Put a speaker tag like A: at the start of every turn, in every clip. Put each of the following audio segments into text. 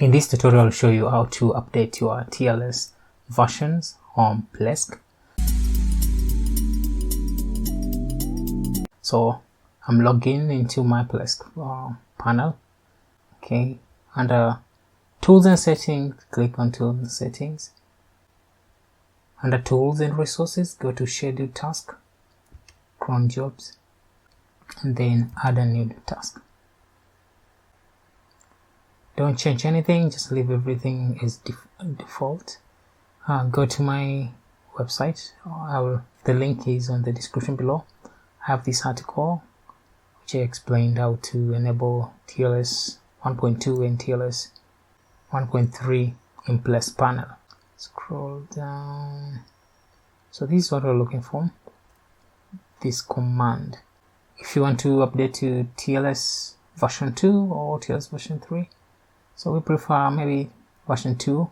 A: In this tutorial, I'll show you how to update your TLS versions on Plesk. So I'm logging into my Plesk panel. Okay, under Tools and Settings, click on Tools and Settings. Under Tools and Resources, go to Schedule Task, Cron Jobs, and then add a new task. Don't change anything, just leave everything as default. Go to my website. The link is on the description below. I have this article which I explained how to enable TLS 1.2 and TLS 1.3 in Plesk Panel. Scroll down. So this is what we're looking for. This command. If you want to update to TLS version 2 or TLS version 3, so we prefer maybe version 2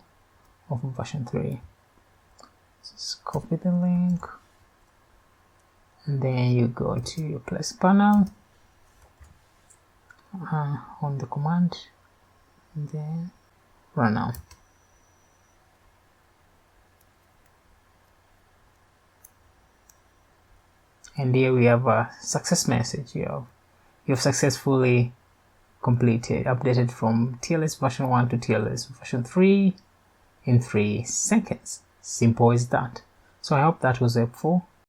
A: or version 3. Just copy the link and then you go to your Plesk Panel on the command and then run now. And here we have a success message. You've successfully updated from TLS version 1 to TLS version 3 in 3 seconds. Simple as that. So I hope that was helpful.